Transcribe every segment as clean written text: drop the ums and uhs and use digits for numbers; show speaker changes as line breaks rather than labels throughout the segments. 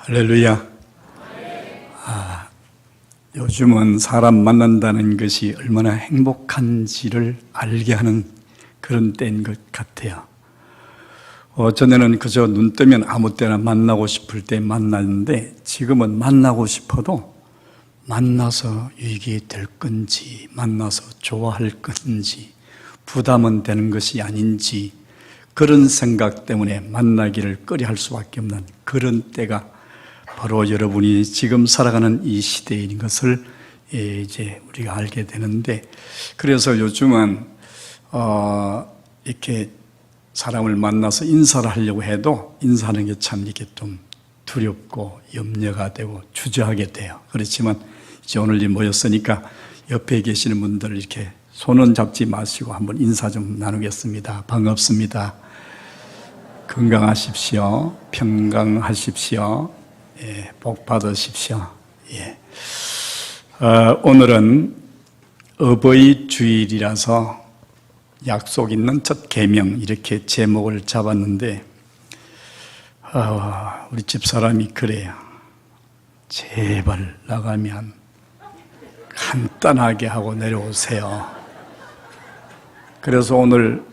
할렐루야. 요즘은 사람 만난다는 것이 얼마나 행복한지를 알게 하는 그런 때인 것 같아요. 전에는 그저 눈 뜨면 아무 때나 만나고 싶을 때 만났는데, 지금은 만나고 싶어도 만나서 유익이 될 건지, 만나서 좋아할 건지, 부담은 되는 것이 아닌지, 그런 생각 때문에 만나기를 꺼려할 수밖에 없는 그런 때가 바로 여러분이 지금 살아가는 이 시대인 것을 이제 우리가 알게 되는데, 그래서 요즘은 이렇게 사람을 만나서 인사를 하려고 해도 인사하는 게 참 이렇게 좀 두렵고 염려가 되고 주저하게 돼요. 그렇지만 이제 오늘 모였으니까 옆에 계시는 분들 이렇게 손은 잡지 마시고 한번 인사 좀 나누겠습니다. 반갑습니다. 건강하십시오. 평강하십시오. 예, 복 받으십시오. 예. 오늘은 어버이 주일이라서 약속 있는 첫 계명 이렇게 제목을 잡았는데, 우리 집사람이 그래요. 제발 나가면 간단하게 하고 내려오세요. 그래서 오늘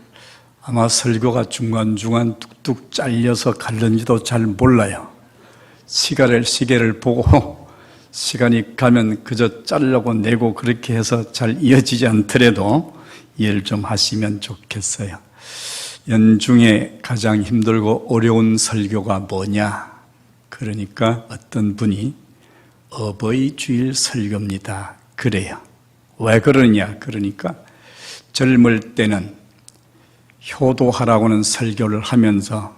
아마 설교가 중간중간 뚝뚝 잘려서 갈는지도 잘 몰라요. 시계를 보고 시간이 가면 그저 자르고 내고 그렇게 해서 잘 이어지지 않더라도 이해를 좀 하시면 좋겠어요. 연중에 가장 힘들고 어려운 설교가 뭐냐? 그러니까 어떤 분이 어버이 주일 설교입니다. 그래요. 왜 그러냐? 그러니까 젊을 때는 효도하라고는 설교를 하면서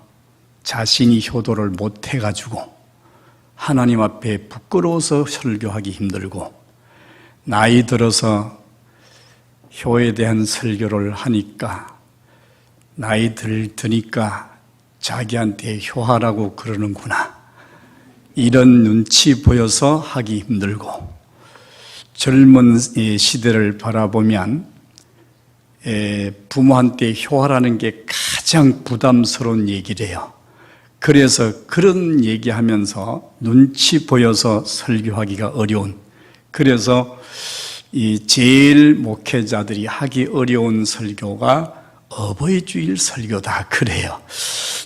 자신이 효도를 못해가지고 하나님 앞에 부끄러워서 설교하기 힘들고, 나이 들어서 효에 대한 설교를 하니까 나이 드니까 자기한테 효하라고 그러는구나, 이런 눈치 보여서 하기 힘들고, 젊은 시대를 바라보면 부모한테 효하라는 게 가장 부담스러운 얘기래요. 그래서 그런 얘기하면서 눈치 보여서 설교하기가 어려운, 그래서 이 제일 목회자들이 하기 어려운 설교가 어버이 주일 설교다 그래요.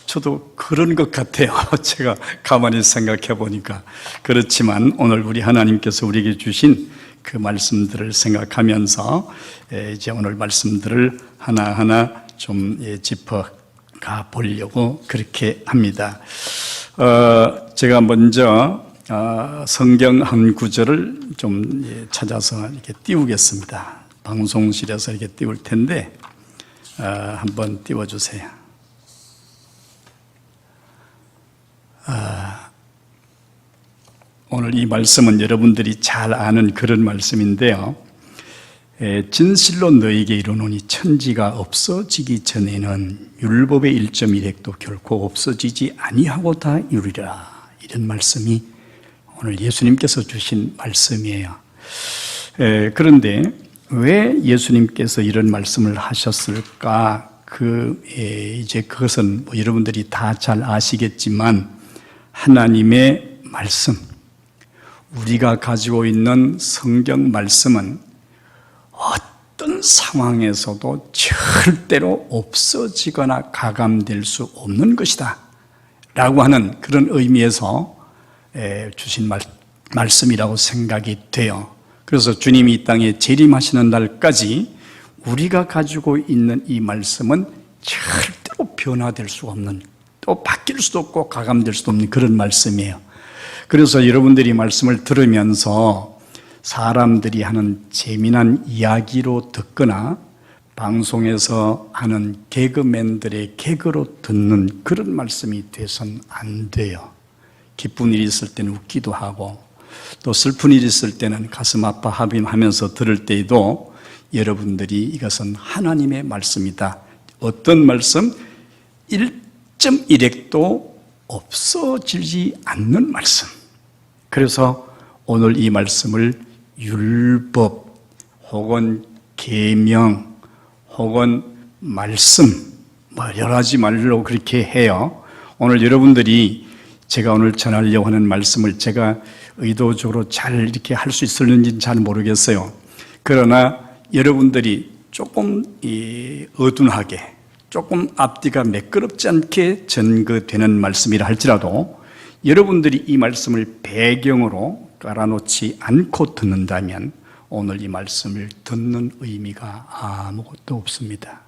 저도 그런 것 같아요. 제가 가만히 생각해 보니까. 그렇지만 오늘 우리 하나님께서 우리에게 주신 그 말씀들을 생각하면서 이제 오늘 말씀들을 하나하나 좀 짚어가 보려고 그렇게 합니다. 제가 먼저 성경 한 구절을 좀 찾아서 이렇게 띄우겠습니다. 방송실에서 이렇게 띄울 텐데 한번 띄워주세요. 오늘 이 말씀은 여러분들이 잘 아는 그런 말씀인데요. 진실로 너에게 이르노니 천지가 없어지기 전에는 율법의 1.1획도 결코 없어지지 아니하고 다 이루리라. 이런 말씀이 오늘 예수님께서 주신 말씀이에요. 그런데 왜 예수님께서 이런 말씀을 하셨을까? 이제 그것은 뭐 여러분들이 다 잘 아시겠지만, 하나님의 말씀, 우리가 가지고 있는 성경 말씀은 어떤 상황에서도 절대로 없어지거나 가감될 수 없는 것이다 라고 하는 그런 의미에서 주신 말씀이라고 생각이 돼요. 그래서 주님이 이 땅에 재림하시는 날까지 우리가 가지고 있는 이 말씀은 절대로 변화될 수가 없는, 또 바뀔 수도 없고 가감될 수도 없는 그런 말씀이에요. 그래서 여러분들이 말씀을 들으면서 사람들이 하는 재미난 이야기로 듣거나 방송에서 하는 개그맨들의 개그로 듣는 그런 말씀이 돼선 안 돼요. 기쁜 일이 있을 때는 웃기도 하고, 또 슬픈 일이 있을 때는 가슴 아파하면서 들을 때에도 여러분들이 이것은 하나님의 말씀이다, 어떤 말씀? 1.1획도 없어지지 않는 말씀. 그래서 오늘 이 말씀을 율법 혹은 계명 혹은 말씀, 여러 가지 말로 그렇게 해요. 오늘 여러분들이 제가 오늘 전하려고 하는 말씀을 제가 의도적으로 잘 이렇게 할 수 있을는지는 잘 모르겠어요. 그러나 여러분들이 조금 어둔하게, 조금 앞뒤가 매끄럽지 않게 전거되는 말씀이라 할지라도 여러분들이 이 말씀을 배경으로 깔아놓지 않고 듣는다면 오늘 이 말씀을 듣는 의미가 아무것도 없습니다.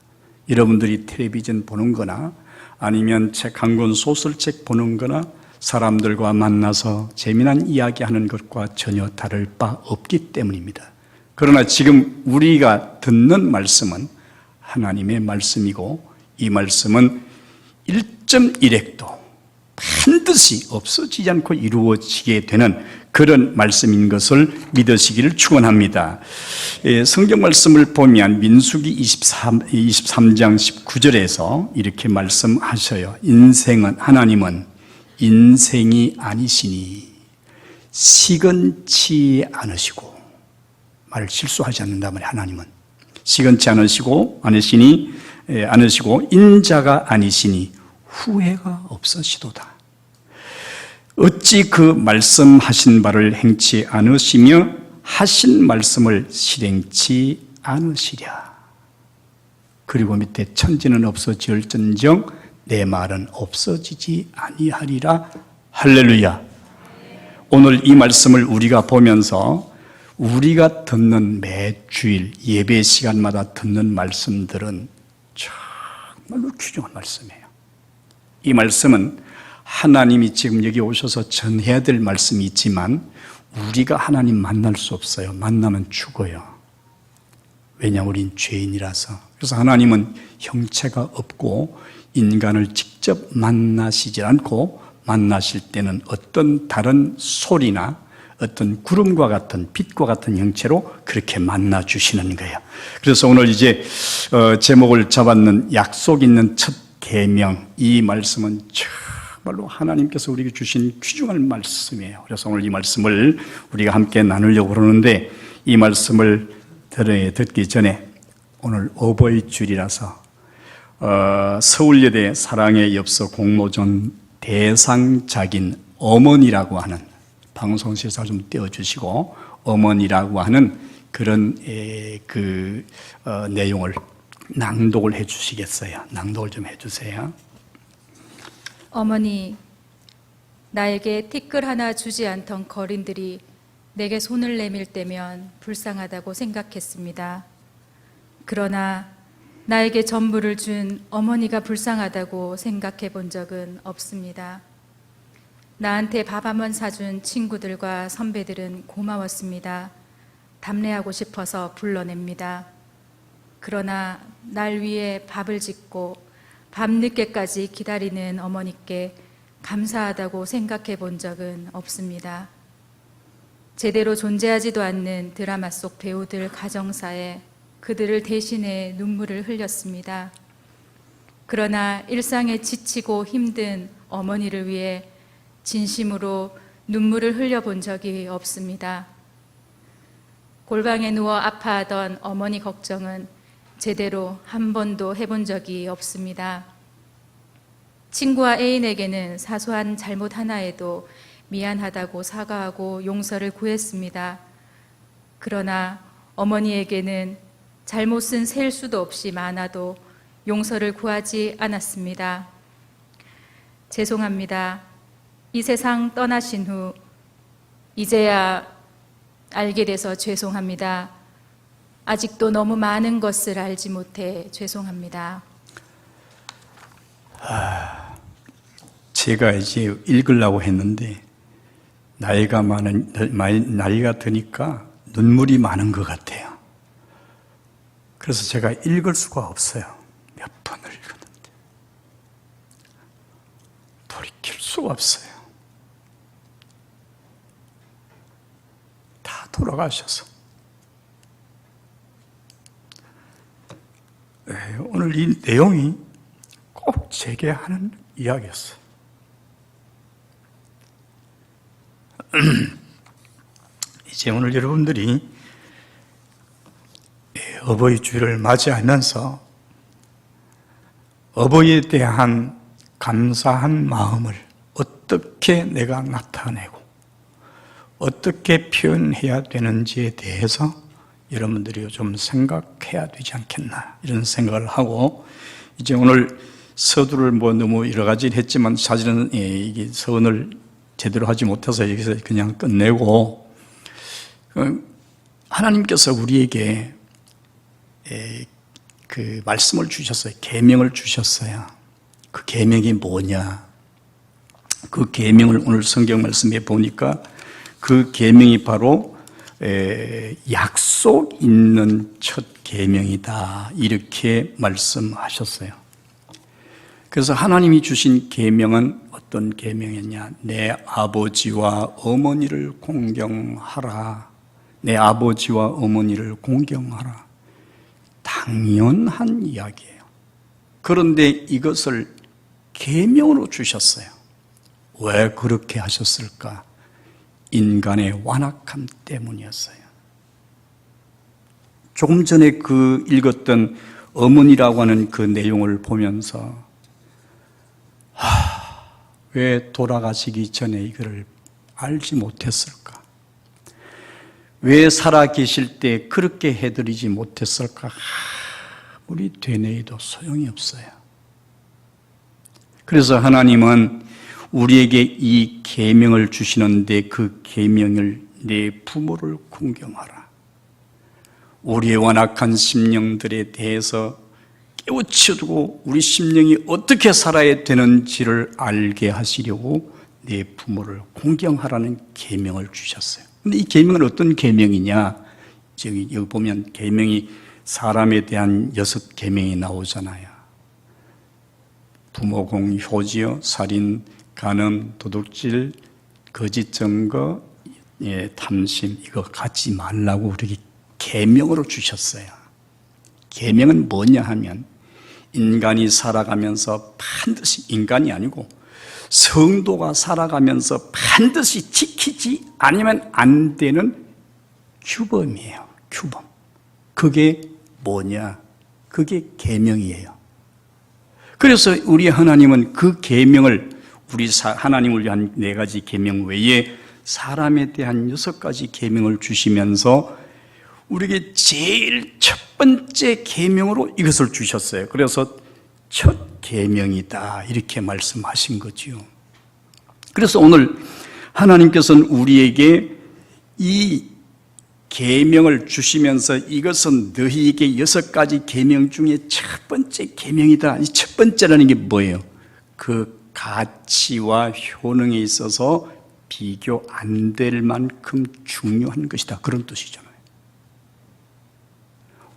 여러분들이 텔레비전 보는 거나 아니면 책 한 권, 소설책 보는 거나 사람들과 만나서 재미난 이야기하는 것과 전혀 다를 바 없기 때문입니다. 그러나 지금 우리가 듣는 말씀은 하나님의 말씀이고 이 말씀은 1.1핵도 반드시 없어지지 않고 이루어지게 되는 그런 말씀인 것을 믿으시기를 축원합니다. 성경 말씀을 보면 민수기 23장 19절에서 이렇게 말씀하셔요. 하나님은 인생이 아니시니 시건치 않으시고, 말을 실수하지 않는다면 하나님은 시건치 않으시고 인자가 아니시니 후회가 없으시도다. 어찌 그 말씀하신 바를 행치 않으시며 하신 말씀을 실행치 않으시랴. 그리고 밑에 천지는 없어질전정 내 말은 없어지지 아니하리라. 할렐루야. 오늘 이 말씀을 우리가 보면서 우리가 듣는 매주일 예배 시간마다 듣는 말씀들은 정말로 귀중한 말씀이에요. 이 말씀은 하나님이 지금 여기 오셔서 전해야 될 말씀이 있지만 우리가 하나님 만날 수 없어요. 만나면 죽어요. 왜냐하면 우린 죄인이라서. 그래서 하나님은 형체가 없고 인간을 직접 만나시지 않고 만나실 때는 어떤 다른 소리나 어떤 구름과 같은 빛과 같은 형체로 그렇게 만나 주시는 거예요. 그래서 오늘 이제 제목을 잡았는 약속 있는 첫 계명, 이 말씀은 정말로 하나님께서 우리에게 주신 귀중한 말씀이에요. 그래서 오늘 이 말씀을 우리가 함께 나누려고 그러는데 이 말씀을 듣기 전에 오늘 어버이 주일이라서 서울여대 사랑의 엽서 공모전 대상작인 어머니라고 하는, 방송실사 좀 띄워주시고 어머니라고 하는 그런 내용을 낭독을 해 주시겠어요? 낭독을 좀 해주세요.
어머니, 나에게 티끌 하나 주지 않던 거린들이 내게 손을 내밀 때면 불쌍하다고 생각했습니다. 그러나 나에게 전부를 준 어머니가 불쌍하다고 생각해 본 적은 없습니다. 나한테 밥 한 번 사준 친구들과 선배들은 고마웠습니다. 답례하고 싶어서 불러냅니다. 그러나 날 위해 밥을 짓고 밤늦게까지 기다리는 어머니께 감사하다고 생각해 본 적은 없습니다. 제대로 존재하지도 않는 드라마 속 배우들 가정사에 그들을 대신해 눈물을 흘렸습니다. 그러나 일상에 지치고 힘든 어머니를 위해 진심으로 눈물을 흘려본 적이 없습니다. 골방에 누워 아파하던 어머니 걱정은 제대로 한 번도 해본 적이 없습니다. 친구와 애인에게는 사소한 잘못 하나에도 미안하다고 사과하고 용서를 구했습니다. 그러나 어머니에게는 잘못은 셀 수도 없이 많아도 용서를 구하지 않았습니다. 죄송합니다. 이 세상 떠나신 후 이제야 알게 돼서 죄송합니다. 아직도 너무 많은 것을 알지 못해 죄송합니다.
제가 이제 읽으려고 했는데 나이가 드니까 눈물이 많은 것 같아요. 그래서 제가 읽을 수가 없어요. 몇 번을 읽었는데 돌이킬 수가 없어요. 다 돌아가셔서. 오늘 이 내용이 꼭 제게 하는 이야기였어요. 이제 오늘 여러분들이 어버이 주일을 맞이하면서 어버이에 대한 감사한 마음을 어떻게 내가 나타내고 어떻게 표현해야 되는지에 대해서 여러분들이 좀 생각해야 되지 않겠나 이런 생각을 하고, 이제 오늘 서두를 너무 여러 가지를 했지만 사실은 이게 서원을 제대로 하지 못해서 여기서 그냥 끝내고, 하나님께서 우리에게 그 말씀을 주셨어요. 계명을 주셨어요. 그 계명이 뭐냐? 그 계명을 오늘 성경 말씀에 보니까 그 계명이 바로 약속 있는 첫 계명이다 이렇게 말씀하셨어요. 그래서 하나님이 주신 계명은 어떤 계명이었냐? 내 아버지와 어머니를 공경하라. 내 아버지와 어머니를 공경하라. 당연한 이야기예요. 그런데 이것을 계명으로 주셨어요. 왜 그렇게 하셨을까? 인간의 완악함 때문이었어요. 조금 전에 그 읽었던 어머니라고 하는 그 내용을 보면서 왜 돌아가시기 전에 이거를 알지 못했을까? 왜 살아 계실 때 그렇게 해드리지 못했을까? 아무리 되뇌어도 소용이 없어요. 그래서 하나님은 우리에게 이 계명을 주시는데 그 계명을 내 부모를 공경하라. 우리의 완악한 심령들에 대해서 깨우쳐두고 우리 심령이 어떻게 살아야 되는지를 알게 하시려고 내 부모를 공경하라는 계명을 주셨어요. 근데 이 계명은 어떤 계명이냐? 여기 보면 계명이 사람에 대한 6계명이 나오잖아요. 부모공, 효지요, 살인, 간음, 도둑질, 거짓 증거, 탐심, 이거 갖지 말라고 우리에게 계명으로 주셨어요. 계명은 뭐냐 하면 인간이 살아가면서 반드시, 인간이 아니고 성도가 살아가면서 반드시 지키지 않으면 안 되는 규범이에요. 규범. 그게 뭐냐? 그게 계명이에요. 그래서 우리 하나님은 그 계명을, 우리 하나님을 위한 4가지 계명 외에 사람에 대한 6가지 계명을 주시면서 우리에게 제일 첫 번째 계명으로 이것을 주셨어요. 그래서 첫 계명이다 이렇게 말씀하신 거지요. 그래서 오늘 하나님께서는 우리에게 이 계명을 주시면서 이것은 너희에게 6가지 계명 중에 첫 번째 계명이다. 이 첫 번째라는 게 뭐예요? 그 가치와 효능에 있어서 비교 안 될 만큼 중요한 것이다. 그런 뜻이잖아요.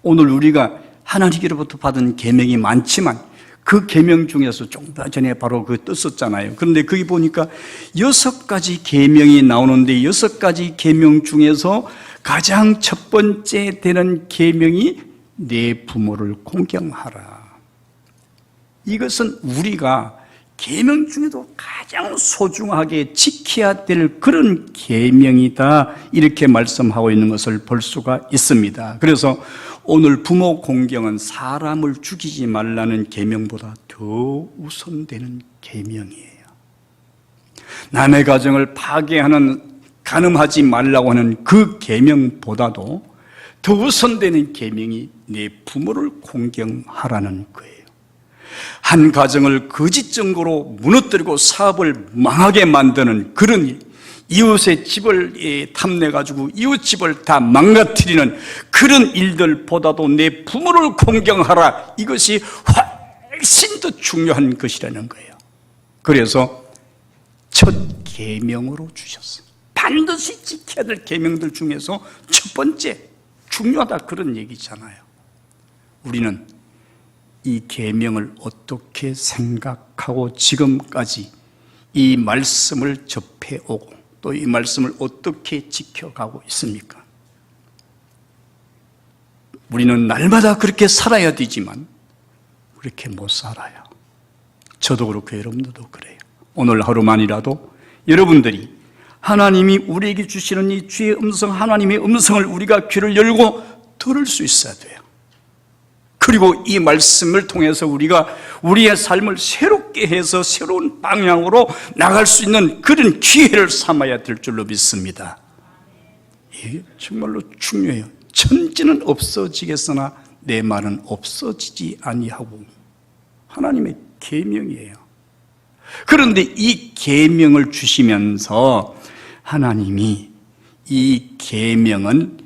오늘 우리가 하나님께로부터 받은 계명이 많지만 그 계명 중에서 좀 전에 바로 그 떴었잖아요. 그런데 거기 보니까 6가지 계명이 나오는데 6가지 계명 중에서 가장 첫 번째 되는 계명이 내 부모를 공경하라. 이것은 우리가 계명 중에도 가장 소중하게 지켜야 될 그런 계명이다 이렇게 말씀하고 있는 것을 볼 수가 있습니다. 그래서 오늘 부모 공경은 사람을 죽이지 말라는 계명보다 더 우선되는 계명이에요. 남의 가정을 파괴하는, 간음하지 말라고 하는 그 계명보다도 더 우선되는 계명이 내 부모를 공경하라는 거예요. 한 가정을 거짓 증거로 무너뜨리고 사업을 망하게 만드는 그런 일, 이웃의 집을 탐내가지고 이웃 집을 다 망가뜨리는 그런 일들보다도 내 부모를 공경하라, 이것이 훨씬 더 중요한 것이라는 거예요. 그래서 첫 계명으로 주셨어요. 반드시 지켜야 될 계명들 중에서 첫 번째 중요하다 그런 얘기잖아요. 우리는 이 계명을 어떻게 생각하고 지금까지 이 말씀을 접해오고 또 이 말씀을 어떻게 지켜가고 있습니까? 우리는 날마다 그렇게 살아야 되지만 그렇게 못 살아요. 저도 그렇고 여러분들도 그래요. 오늘 하루만이라도 여러분들이 하나님이 우리에게 주시는 이 주의 음성, 하나님의 음성을 우리가 귀를 열고 들을 수 있어야 돼요. 그리고 이 말씀을 통해서 우리가 우리의 삶을 새롭게 새롭게 해서 새로운 방향으로 나갈 수 있는 그런 기회를 삼아야 될 줄로 믿습니다. 이게 정말로 중요해요. 천지는 없어지겠으나 내 말은 없어지지 아니하고, 하나님의 계명이에요. 그런데 이 계명을 주시면서 하나님이 이 계명은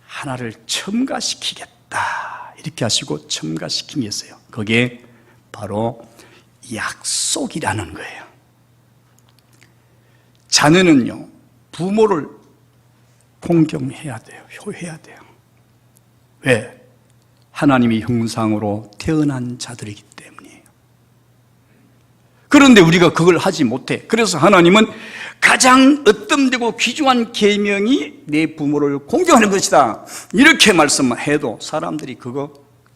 하나를 첨가시키겠다 이렇게 하시고 첨가시킨 게 있어요. 그게 바로 약속이라는 거예요. 자녀는요, 부모를 공경해야 돼요. 효해야 돼요. 왜? 하나님의 형상으로 태어난 자들이기 때문이에요. 그런데 우리가 그걸 하지 못해. 그래서 하나님은 가장 으뜸되고 귀중한 계명이 내 부모를 공경하는 것이다 이렇게 말씀해도 사람들이 그거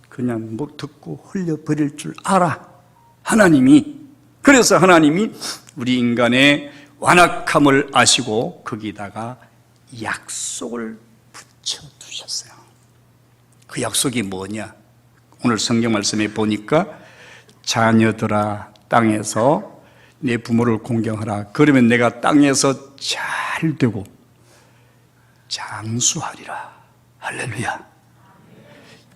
그냥 뭐 듣고 흘려버릴 줄 알아. 하나님이. 그래서 하나님이 우리 인간의 완악함을 아시고 거기다가 약속을 붙여두셨어요. 그 약속이 뭐냐? 오늘 성경 말씀에 보니까 자녀들아 땅에서 내 부모를 공경하라. 그러면 내가 땅에서 잘 되고 장수하리라. 할렐루야.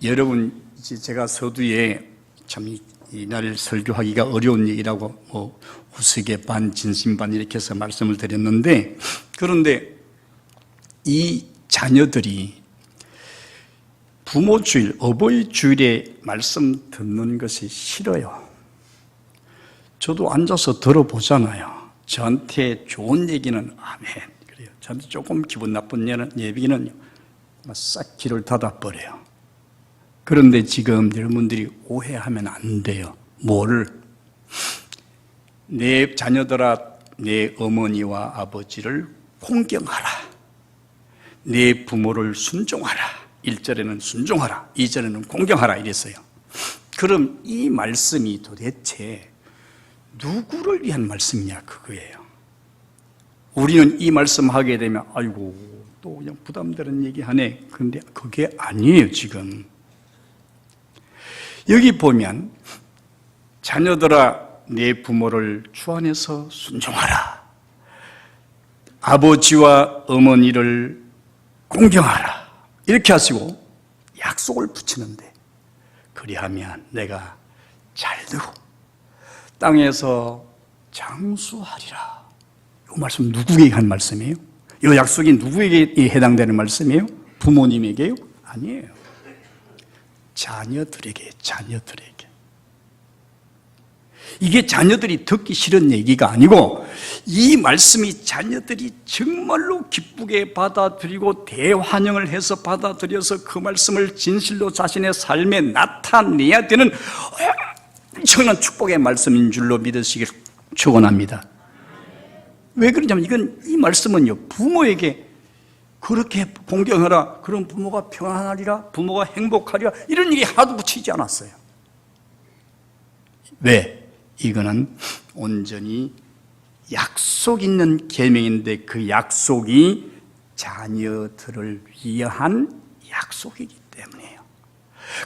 여러분, 이제 제가 서두에 참 이날 설교하기가 어려운 얘기라고 뭐 우스개 반 진심 반 이렇게 해서 말씀을 드렸는데, 그런데 이 자녀들이 부모 주일, 어버이 주일에 말씀 듣는 것이 싫어요. 저도 앉아서 들어보잖아요. 저한테 좋은 얘기는 아멘 그래요. 저한테 조금 기분 나쁜 얘기는 싹 귀를 닫아버려요. 그런데 지금 여러분들이 오해하면 안 돼요. 뭐를? 내 자녀들아 내 어머니와 아버지를 공경하라. 내 부모를 순종하라. 1절에는 순종하라, 2절에는 공경하라 이랬어요. 그럼 이 말씀이 도대체 누구를 위한 말씀이냐 그거예요. 우리는 이 말씀 하게 되면 아이고 또 그냥 부담되는 얘기하네. 그런데 그게 아니에요. 지금 여기 보면 자녀들아 내 부모를 주 안에서 순종하라, 아버지와 어머니를 공경하라 이렇게 하시고 약속을 붙이는데, 그리하면 내가 잘되고 땅에서 장수하리라. 이 말씀 누구에게 한 말씀이에요? 이 약속이 누구에게 해당되는 말씀이에요? 부모님에게요? 아니에요. 자녀들에게. 이게 자녀들이 듣기 싫은 얘기가 아니고 이 말씀이 자녀들이 정말로 기쁘게 받아들이고 대환영을 해서 받아들여서 그 말씀을 진실로 자신의 삶에 나타내야 되는 엄청난 축복의 말씀인 줄로 믿으시길 축원합니다. 왜 그러냐면 이 말씀은요, 부모에게 그렇게 공경하라, 그럼 부모가 평안하리라, 부모가 행복하리라 이런 얘기 하나도 붙이지 않았어요. 왜? 이거는 온전히 약속 있는 계명인데 그 약속이 자녀들을 위한 약속이기 때문이에요.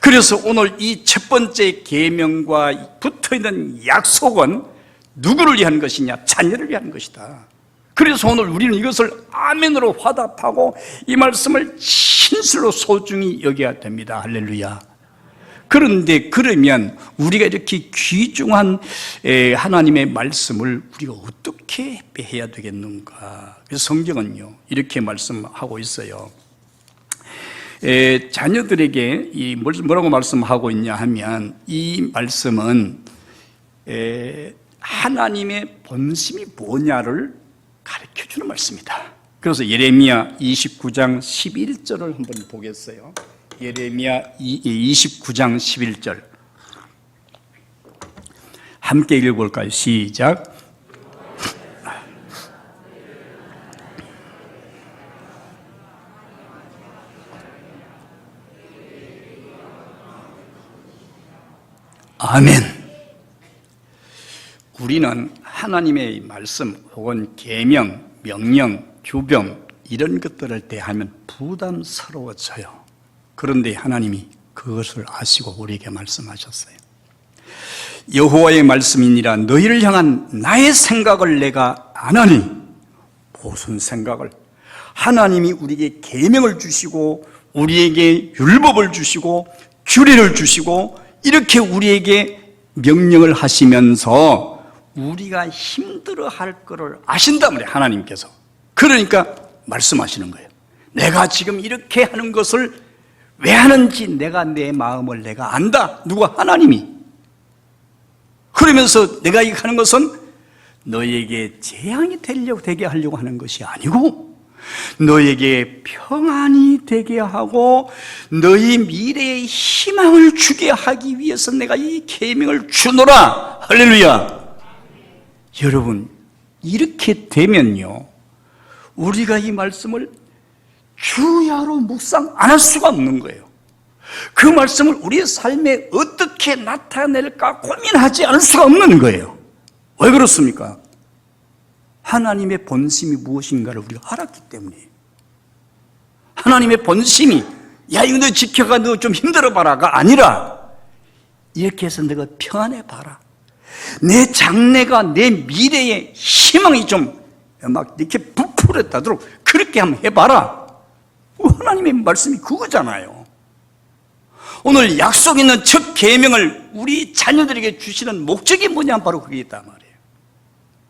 그래서 오늘 이 첫 번째 계명과 붙어있는 약속은 누구를 위한 것이냐? 자녀를 위한 것이다. 그래서 오늘 우리는 이것을 아멘으로 화답하고 이 말씀을 진실로 소중히 여겨야 됩니다. 할렐루야. 그런데 그러면 우리가 이렇게 귀중한 하나님의 말씀을 우리가 어떻게 해야 되겠는가? 그래서 성경은요 이렇게 말씀하고 있어요. 자녀들에게 뭐라고 말씀하고 있냐 하면, 이 말씀은 하나님의 본심이 뭐냐를 가르쳐주는 말씀이다. 그래서 예레미야 29장 11절을 한번 보겠어요. 예레미야 29장 11절 함께 읽어볼까요? 시작. 아멘. 우리는 하나님의 말씀 혹은 계명, 명령, 규범 이런 것들을 대하면 부담스러워져요. 그런데 하나님이 그것을 아시고 우리에게 말씀하셨어요. 여호와의 말씀이니라 너희를 향한 나의 생각을 내가 아나니. 무슨 생각을? 하나님이 우리에게 계명을 주시고 우리에게 율법을 주시고 규례를 주시고 이렇게 우리에게 명령을 하시면서 우리가 힘들어할 것을 아신단 말이에요, 하나님께서. 그러니까 말씀하시는 거예요. 내가 지금 이렇게 하는 것을 왜 하는지 내가 내 마음을 내가 안다. 누가? 하나님이. 그러면서 내가 이거 하는 것은 너에게 재앙이 되게 하려고 하는 것이 아니고 너에게 평안이 되게 하고 너희 미래의 희망을 주게 하기 위해서 내가 이 계명을 주노라. 할렐루야. 여러분, 이렇게 되면요, 우리가 이 말씀을 주야로 묵상 안 할 수가 없는 거예요. 그 말씀을 우리의 삶에 어떻게 나타낼까 고민하지 않을 수가 없는 거예요. 왜 그렇습니까? 하나님의 본심이 무엇인가를 우리가 알았기 때문에. 하나님의 본심이 야 이거 너 지켜가 너 좀 힘들어봐라가 아니라 이렇게 해서 너가 평안해봐라. 내 장래가 내 미래의 희망이 좀 막 이렇게 부풀었다도록 그렇게 한번 해봐라. 하나님의 말씀이 그거잖아요. 오늘 약속 있는 첫 계명을 우리 자녀들에게 주시는 목적이 뭐냐? 바로 그게 있단 말이에요.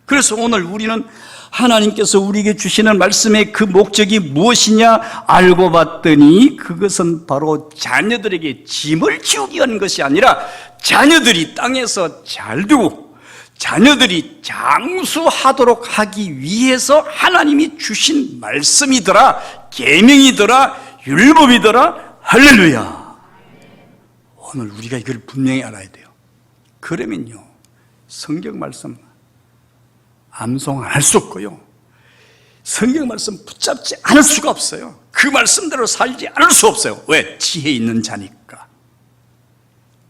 그래서 오늘 우리는 하나님께서 우리에게 주시는 말씀의 그 목적이 무엇이냐 알고 봤더니 그것은 바로 자녀들에게 짐을 지우기 위한 것이 아니라 자녀들이 땅에서 잘 되고 자녀들이 장수하도록 하기 위해서 하나님이 주신 말씀이더라, 계명이더라, 율법이더라. 할렐루야. 오늘 우리가 이걸 분명히 알아야 돼요. 그러면요, 성경 말씀 암송 안 할 수 없고요, 성경 말씀 붙잡지 않을 수가 없어요. 그 말씀대로 살지 않을 수 없어요. 왜? 지혜 있는 자니까.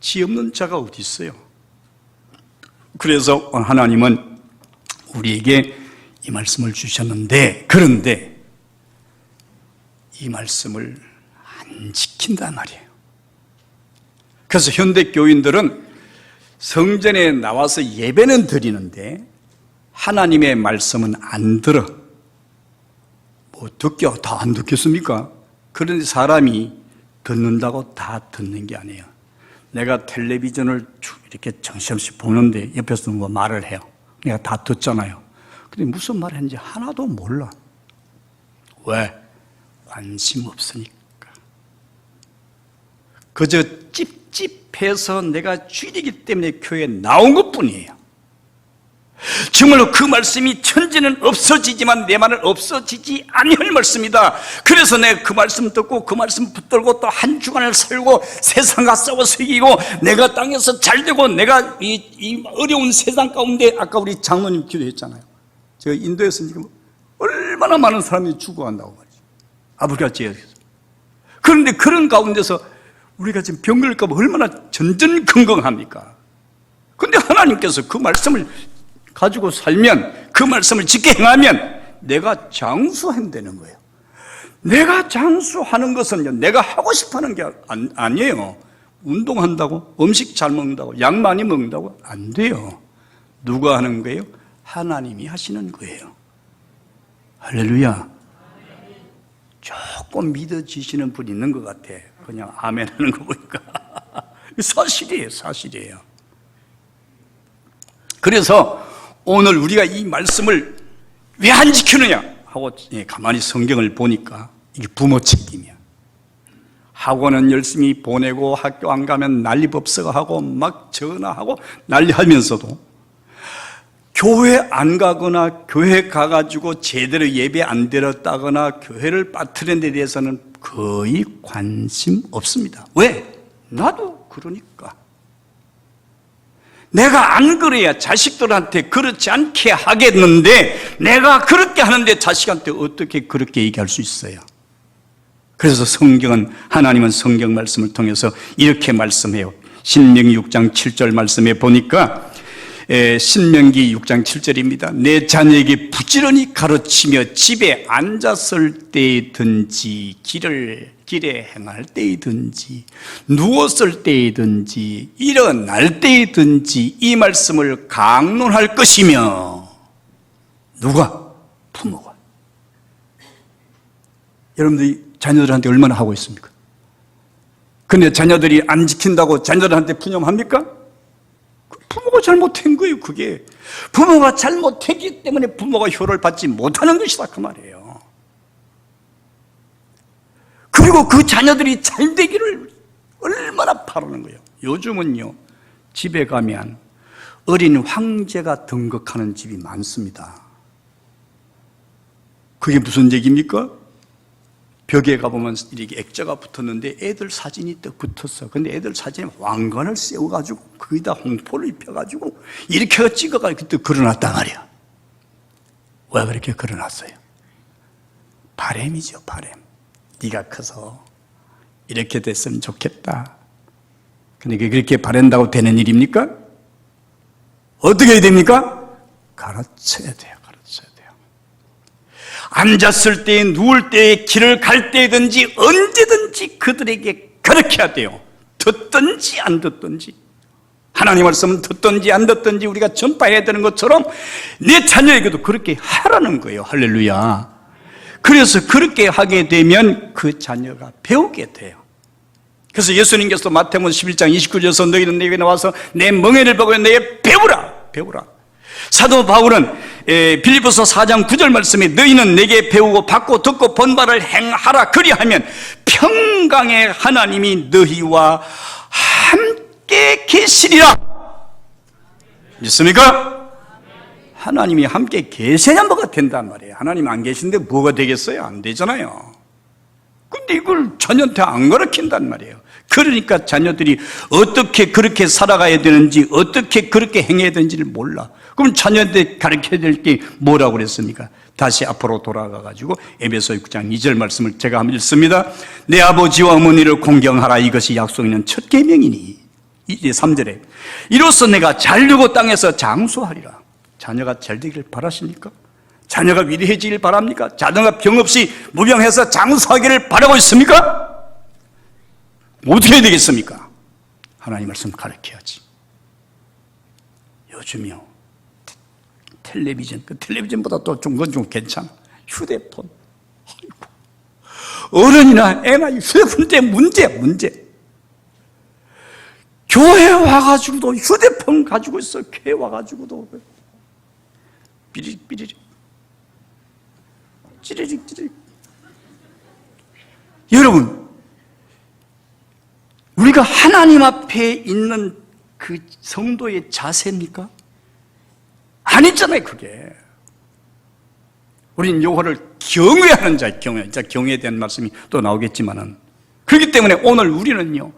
지혜 없는 자가 어디 있어요? 그래서 하나님은 우리에게 이 말씀을 주셨는데, 그런데 이 말씀을 안 지킨단 말이에요. 그래서 현대 교인들은 성전에 나와서 예배는 드리는데 하나님의 말씀은 안 들어. 뭐 듣겨 다 안 듣겠습니까? 그런데 사람이 듣는다고 다 듣는 게 아니에요. 내가 텔레비전을 이렇게 정신없이 보는데 옆에서 누가 말을 해요. 내가 다 듣잖아요. 근데 무슨 말을 했는지 하나도 몰라. 왜? 관심 없으니까. 그저 찝찝해서 내가 주일이기 때문에 교회에 나온 것뿐이에요. 정말로 그 말씀이 천지는 없어지지만 내 말은 없어지지 아니할 말씀이다. 그래서 내가 그 말씀 듣고 그 말씀 붙들고 또 한 주간을 살고 세상과 싸워서 이기고 내가 땅에서 잘 되고 내가 이 어려운 세상 가운데 아까 우리 장로님 기도했잖아요. 제가 인도에서 지금 얼마나 많은 사람이 죽어간다고 말이죠. 아프리카 지역에서. 그런데 그런 가운데서 우리가 지금 병 걸릴까 봐 얼마나 전전긍긍합니까? 그런데 하나님께서 그 말씀을 가지고 살면, 그 말씀을 지켜 행하면 내가 장수한다는 거예요. 내가 장수하는 것은요, 내가 하고 싶어 하는 게 아니에요. 운동한다고, 음식 잘 먹는다고, 약 많이 먹는다고 안 돼요. 누가 하는 거예요? 하나님이 하시는 거예요. 할렐루야. 조금 믿어지시는 분이 있는 것 같아. 그냥 아멘 하는 거 보니까. 사실이에요, 사실이에요. 그래서 오늘 우리가 이 말씀을 왜 안 지키느냐 하고 가만히 성경을 보니까 이게 부모 책임이야. 학원은 열심히 보내고 학교 안 가면 난리법석하고 막 전화하고 난리하면서도 교회 안 가거나 교회 가가지고 제대로 예배 안 드렸다거나 교회를 빠뜨린 데 대해서는 거의 관심 없습니다. 왜? 나도 그러니까. 내가 안 그래야 자식들한테 그렇지 않게 하겠는데 내가 그렇게 하는데 자식한테 어떻게 그렇게 얘기할 수 있어요? 그래서 성경은, 하나님은 성경 말씀을 통해서 이렇게 말씀해요. 신명기 6장 7절 말씀에 보니까 신명기 6장 7절입니다. 내 자녀에게 부지런히 가르치며 집에 앉았을 때든지 길을 길에 행할 때이든지 누웠을 때이든지 일어날 때이든지 이 말씀을 강론할 것이며 누가? 부모가. 여러분들이 자녀들한테 얼마나 하고 있습니까? 근데 자녀들이 안 지킨다고 자녀들한테 푸념합니까? 부모가 잘못한 거예요. 그게 부모가 잘못했기 때문에 부모가 효를 받지 못하는 것이다 그 말이에요. 그리고 그 자녀들이 잘 되기를 얼마나 바라는 거예요. 요즘은요 집에 가면 어린 황제가 등극하는 집이 많습니다. 그게 무슨 얘기입니까? 벽에 가보면 이렇게 액자가 붙었는데 애들 사진이 딱 붙었어. 근데 애들 사진에 왕관을 세워가지고 거기다 홍포를 입혀가지고 이렇게 찍어가지고 그때 걸어놨단 말이야. 왜 그렇게 걸어놨어요? 바램이죠, 바램. 네가 커서 이렇게 됐으면 좋겠다. 근데 그렇게 바란다고 되는 일입니까? 어떻게 해야 됩니까? 가르쳐야 돼요. 앉았을 때, 누울 때, 길을 갈 때든지 언제든지 그들에게 가르쳐야 돼요. 듣든지 안 듣든지. 하나님 말씀은 듣든지 안 듣든지 우리가 전파해야 되는 것처럼 내 자녀에게도 그렇게 하라는 거예요. 할렐루야. 그래서 그렇게 하게 되면 그 자녀가 배우게 돼요. 그래서 예수님께서 마태복음 11장 29절에서 너희는 내게 나와서 내 멍에를 보고 내게 배우라. 사도 바울은 빌립보서 4장 9절 말씀에 너희는 내게 배우고 받고 듣고 본 바를 행하라. 그리하면 평강의 하나님이 너희와 함께 계시리라. 믿습니까? 하나님이 함께 계셔야 뭐가 된단 말이에요. 하나님 안 계신데 뭐가 되겠어요? 안 되잖아요. 근데 이걸 자녀한테 안 가르친단 말이에요. 그러니까 자녀들이 어떻게 그렇게 살아가야 되는지 어떻게 그렇게 행해야 되는지를 몰라. 그럼 자녀한테 가르쳐야 될 게 뭐라고 그랬습니까? 다시 앞으로 돌아가가지고 에베소 6장 2절 말씀을 제가 한번 읽습니다. 내 아버지와 어머니를 공경하라. 이것이 약속 있는 첫 계명이니. 이제 3절에 이로써 내가 잘되고 땅에서 장수하리라. 자녀가 잘 되기를 바라십니까? 자녀가 위대해지길 바랍니까? 자녀가 병 없이 무병해서 장수하기를 바라고 있습니까? 어떻게 해야 되겠습니까? 하나님 말씀 가르쳐야지. 요즘이요 텔레비전, 그 텔레비전보다 또 좀 건 좀 괜찮아. 휴대폰. 아이고. 어른이나 애나 휴대폰 때문에 문제. 교회 와가지고도 휴대폰 가지고 있어. 교회 와가지고도 삐리릭 찌리릭. 여러분, 우리가 하나님 앞에 있는 그 성도의 자세입니까? 아니잖아요, 그게. 우리는 여호와를 경외하는 자예요, 경외에 대한 말씀이 또 나오겠지만은. 그렇기 때문에 오늘 우리는요,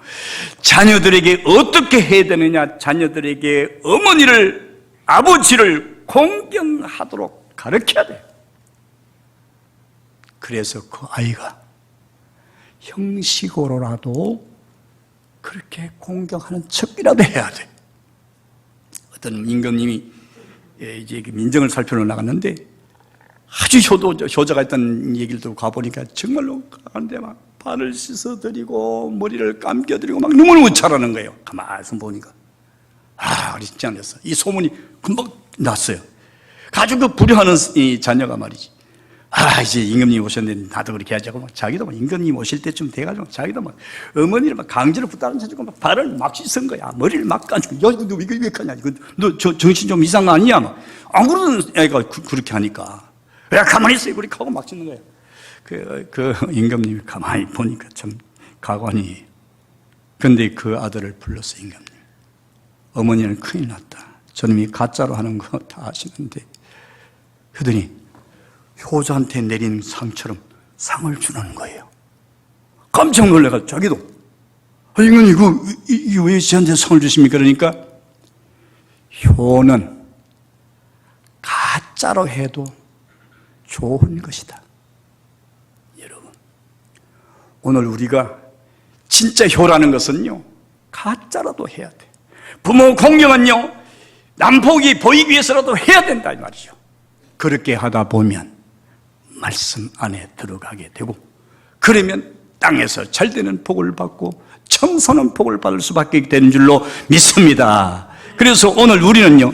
자녀들에게 어떻게 해야 되느냐, 자녀들에게 어머니를, 아버지를 공경하도록 가르쳐야 돼요. 그래서 그 아이가 형식으로라도 그렇게 공경하는 척이라도 해야 돼. 어떤 임금님이 이제 민정을 살펴러 나갔는데 아주 효자가 있다는 얘기를 듣고 가보니까 정말로 가는데 막 발을 씻어드리고 머리를 감겨드리고 막 눈물을 잘하는 거예요. 가만히 보니까 우리 진짜 안 됐어. 이 소문이 금방 났어요. 가지고 그 불효하는 이 자녀가 말이지. 이제 임금님 오셨는데 나도 그렇게 하자고 막 자기도 막 임금님 오실 때쯤 돼가지고 자기도 막 어머니를 막 강제로 붙잡아가지고 막 발을 막 씻은 거야. 머리를 막 감고 야, 너 이거 왜 하냐? 너 정신 좀 이상 거 아니야? 막 안 그러는 애가 그렇게 하니까 야 가만히 있어 그렇게 하고 막 씻는 거야. 그 임금님이 가만히 보니까 참 가관이. 근데 그 아들을 불렀어 임금님. 어머니는 큰일 났다. 저놈이 가짜로 하는 거 다 아시는데. 그러더니 효자한테 내린 상처럼 상을 주는 거예요. 깜짝 놀라가지고 자기도 임금님 이거 왜 저한테 상을 주십니까? 그러니까 효는 가짜로 해도 좋은 것이다. 여러분, 오늘 우리가 진짜 효라는 것은요 가짜라도 해야 돼. 부모 공경은요 남복이 보이기 위해서라도 해야 된다 이 말이죠. 그렇게 하다 보면 말씀 안에 들어가게 되고, 그러면 땅에서 잘되는 복을 받고 청소는 복을 받을 수밖에 되는 줄로 믿습니다. 그래서 오늘 우리는요,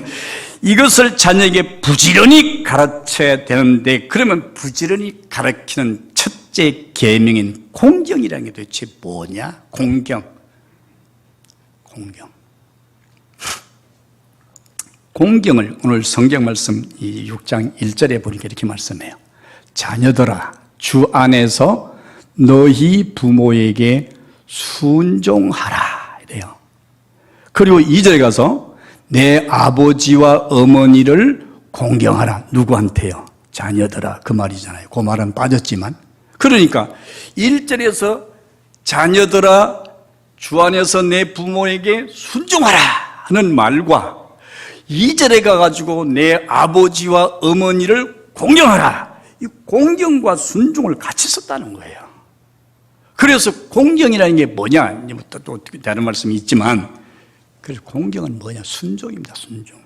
이것을 자녀에게 부지런히 가르쳐야 되는데, 그러면 부지런히 가르치는 첫째 계명인 공경이라는 게 도대체 뭐냐? 공경. 공경을 오늘 성경 말씀 이 6장 1절에 보니까 이렇게 말씀해요. 자녀들아, 주 안에서 너희 부모에게 순종하라 이래요. 그리고 2절에 가서 내 아버지와 어머니를 공경하라. 누구한테요? 자녀들아, 그 말이잖아요. 그 말은 빠졌지만, 그러니까 1절에서 자녀들아 주 안에서 내 부모에게 순종하라 하는 말과 2절에 가가지고 내 아버지와 어머니를 공경하라, 이 공경과 순종을 같이 썼다는 거예요. 그래서 공경이라는 게 뭐냐, 또 다른 말씀이 있지만, 그래서 공경은 뭐냐? 순종입니다. 순종.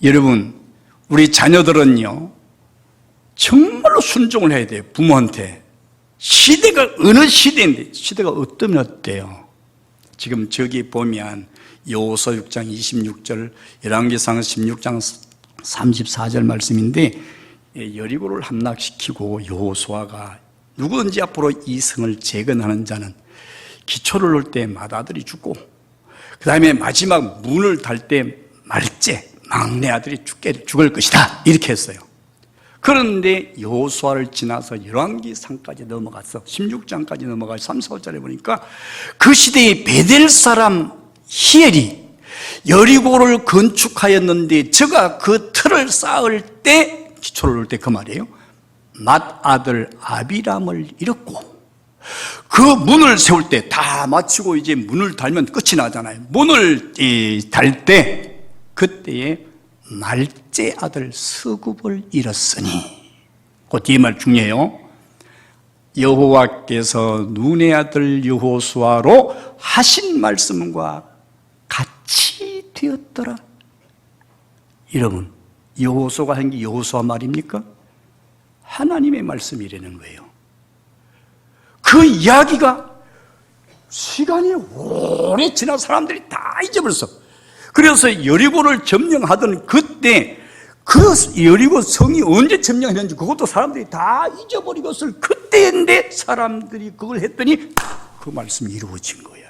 여러분, 우리 자녀들은요 정말로 순종을 해야 돼요. 부모한테. 시대가 어느 시대인데, 시대가 어떠면 어때요? 지금 저기 보면 여호수아 6장 26절, 열왕기상 16장 34절 말씀인데, 여리고를 함락시키고 여호수아가 누구든지 앞으로 이 성을 재건하는 자는 기초를 놓을 때 맏아들이 죽고, 그 다음에 마지막 문을 달 때 말째 막내 아들이 죽을 것이다, 이렇게 했어요. 그런데 여호수아를 지나서 열왕기상까지 넘어가서 16장까지 넘어가서 3, 4절에 보니까 그 시대의 베델 사람 히엘이 여리고를 건축하였는데, 저가 그 틀을 쌓을 때, 기초를 놓을 때 그 말이에요, 맏아들 아비람을 잃었고, 그 문을 세울 때 다 마치고 이제 문을 달면 끝이 나잖아요. 문을 달 때 그때에 말째 아들 스굽을 잃었으니, 그 뒤에 말 중요해요. 여호와께서 눈의 아들 여호수아로 하신 말씀과 같이 되었더라. 여러분, 여호수아가 한 게 여호수아 말입니까? 하나님의 말씀이라는 거예요. 그 이야기가 시간이 오래 지나 사람들이 다 잊어버렸어. 그래서 여리고를 점령하던 그때, 그 여리고 성이 언제 점령했는지 그것도 사람들이 다 잊어버리고서 그때인데 사람들이 그걸 했더니 그 말씀이 이루어진 거야.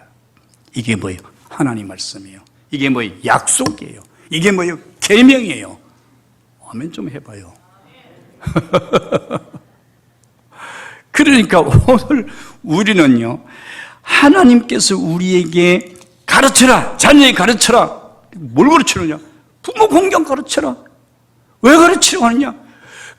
이게 뭐예요? 하나님 말씀이에요. 이게 뭐예요? 약속이에요. 이게 뭐예요? 계명이에요. 아멘 좀 해봐요. 그러니까 오늘 우리는요, 하나님께서 우리에게 가르쳐라, 자녀에게 가르쳐라. 뭘 가르치느냐? 부모 공경 가르쳐라. 왜 가르치려고 하느냐?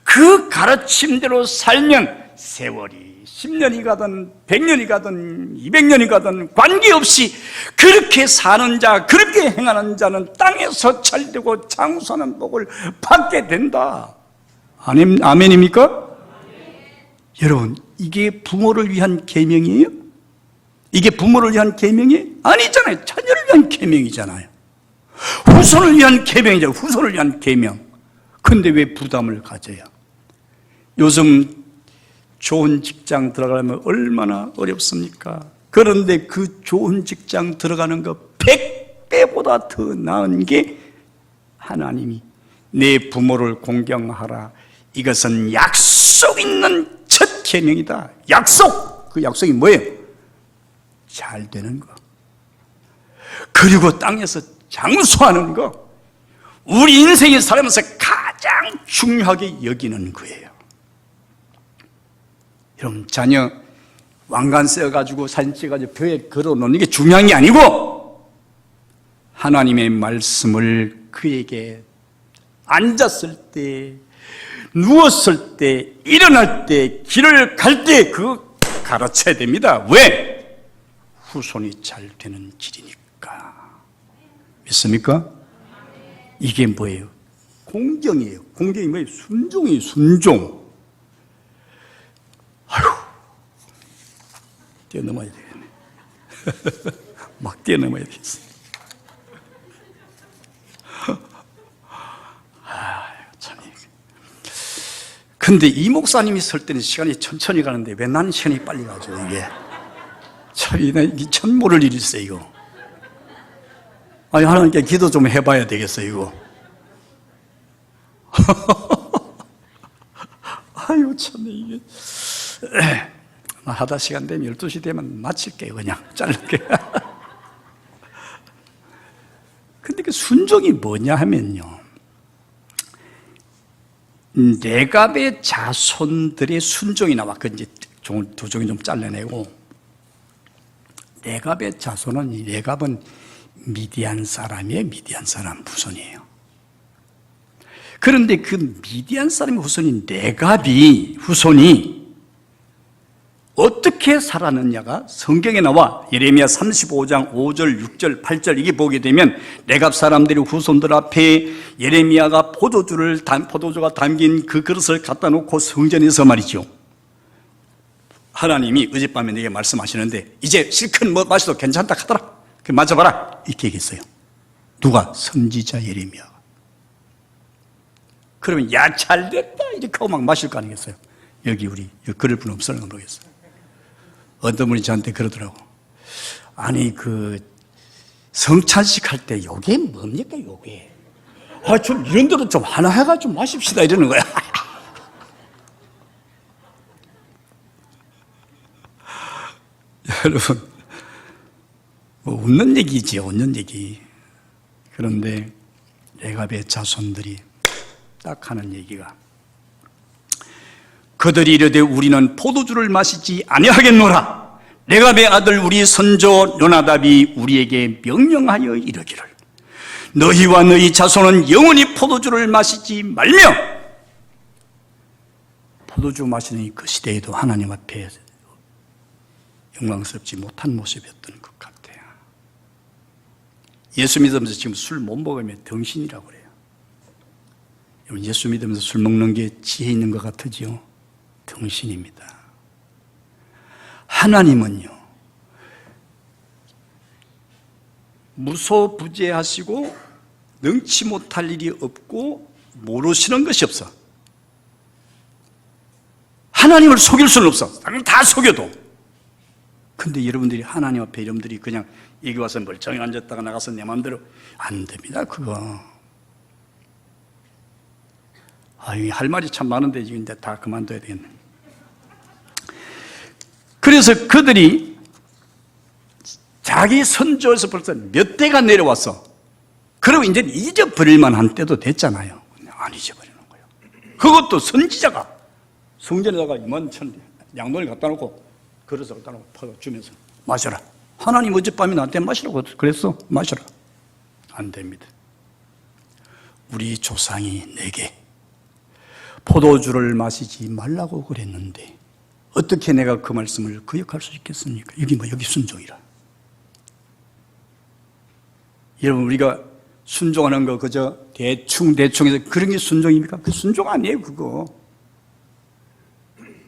그 가르침대로 살면 세월이 10년이 가든 100년이 가든 200년이 가든 관계없이 그렇게 사는 자, 그렇게 행하는 자는 땅에서 잘되고 장수하는 복을 받게 된다. 아멘입니까? 여러분, 이게 부모를 위한 계명이에요? 이게 부모를 위한 계명이에요? 아니잖아요. 자녀를 위한 계명이잖아요. 후손을 위한 계명이잖아요. 후손을 위한 계명. 근데 왜 부담을 가져요? 요즘 좋은 직장 들어가려면 얼마나 어렵습니까? 그런데 그 좋은 직장 들어가는 거 100배보다 더 나은 게 하나님이 내 부모를 공경하라, 이것은 약속 있는 첫 계명이다. 약속! 그 약속이 뭐예요? 잘 되는 거, 그리고 땅에서 장수하는 거, 우리 인생에 살면서 가장 중요하게 여기는 거예요. 여러분, 자녀 왕관 세워가지고 사진 찍어가지고 벽에 걸어놓는 게 중요한 게 아니고, 하나님의 말씀을 그에게 앉았을 때, 누웠을 때, 일어날 때, 길을 갈 때 그 가르쳐야 됩니다. 왜? 후손이 잘 되는 길이니까. 믿습니까? 이게 뭐예요? 공경이에요. 공경이 뭐예요? 순종이에요. 순종. 아휴, 뛰어넘어야 되겠네. 막 뛰어넘어야 되겠어. 참. 근데 이 목사님이 설 때는 시간이 천천히 가는데 왜 나는 시간이 빨리 가죠, 이게? 참, 이게 참 모를 일이 있어요, 이거. 아니, 하나님께 기도 좀 해봐야 되겠어요, 이거. 아유, 참, 이게. 하다 시간 되면 12시 되면 마칠게요, 그냥. 자를게요. 근데 그 순종이 뭐냐 하면요. 레갑의 자손들의 순종이 나와. 그 이제 두 종이 좀 잘라내고. 레갑의 자손은, 이 레갑은 미디안 사람이에요. 미디안 사람 후손이에요. 그런데 그 미디안 사람의 후손인 레갑이 후손이 어떻게 살았느냐가 성경에 나와. 예레미야 35장 5절, 6절, 8절 이게 보게 되면 레갑 사람들이 후손들 앞에 예레미야가 포도주가 담긴 그 그릇을 갖다 놓고 성전에서 말이죠. 하나님이 어젯밤에 내게 말씀하시는데 이제 실컷 뭐 마셔도 괜찮다 하더라. 맞아봐라. 이렇게 얘기했어요. 누가? 선지자 예레미야가. 그러면 야 잘됐다 이렇게 하고 막 마실 거 아니겠어요? 여기 그럴 분 없을까 모르겠어요. 어떤 분이 저한테 그러더라고. 아니 성찬식 할 때 요게 뭡니까 요게? 좀 이런 대로 좀 하나 해가지고 마십시다 이러는 거야. 여러분 뭐 웃는 얘기지, 웃는 얘기. 그런데 레갑의 자손들이 딱 하는 얘기가 그들이 이르되 우리는 포도주를 마시지 아니하겠노라. 레갑의 아들 우리 선조 요나답이 우리에게 명령하여 이르기를 너희와 너희 자손은 영원히 포도주를 마시지 말며. 포도주 마시는 그 시대에도 하나님 앞에 영광스럽지 못한 모습이었던 것 같아요. 예수 믿으면서 지금 술 못 먹으면 덩신이라고 그래요. 여러분 예수 믿으면서 술 먹는 게 지혜 있는 것 같으지요? 덩신입니다. 하나님은요 무소부재하시고 능치 못할 일이 없고 모르시는 것이 없어. 하나님을 속일 수는 없어. 다 속여도. 근데 여러분들이 하나님 앞에 여러분들이 그냥 여기 와서 멀쩡히 앉았다가 나가서 내 마음대로 안 됩니다. 그거. 할 말이 참 많은데 지금 이제 다 그만둬야 되겠네. 그래서 그들이 자기 선조에서 벌써 몇 대가 내려왔어. 그리고 이제 잊어버릴 만한 때도 됐잖아요. 안 잊어버리는 거예요. 그것도 선지자가 성전에다가 이만천 양동이 갖다 놓고 그릇을 갖다 놓고 퍼 주면서 마셔라. 하나님 어젯밤에 나한테 마시라고 그랬어. 마셔라. 안 됩니다. 우리 조상이 내게 포도주를 마시지 말라고 그랬는데 어떻게 내가 그 말씀을 거역할 수 있겠습니까? 여기 순종이라. 여러분 우리가 순종하는 거 그저 대충해서 그런 게 순종입니까? 그 순종 아니에요 그거.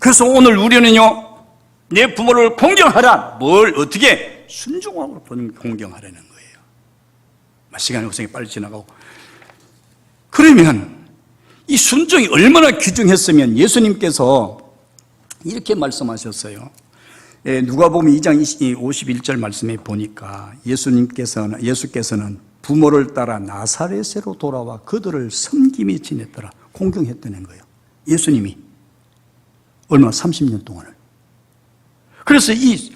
그래서 오늘 우리는요 내 부모를 공경하라. 뭘 어떻게? 순종하고 공경하라는 거예요. 시간이 우선이 빨리 지나가고. 그러면 이 순종이 얼마나 귀중했으면 예수님께서 이렇게 말씀하셨어요. 누가복음 2장 51절 말씀에 보니까 예수께서는 부모를 따라 나사렛으로 돌아와 그들을 섬기며 지냈더라. 공경했다는 거예요. 예수님이 얼마 30년 동안을. 그래서 이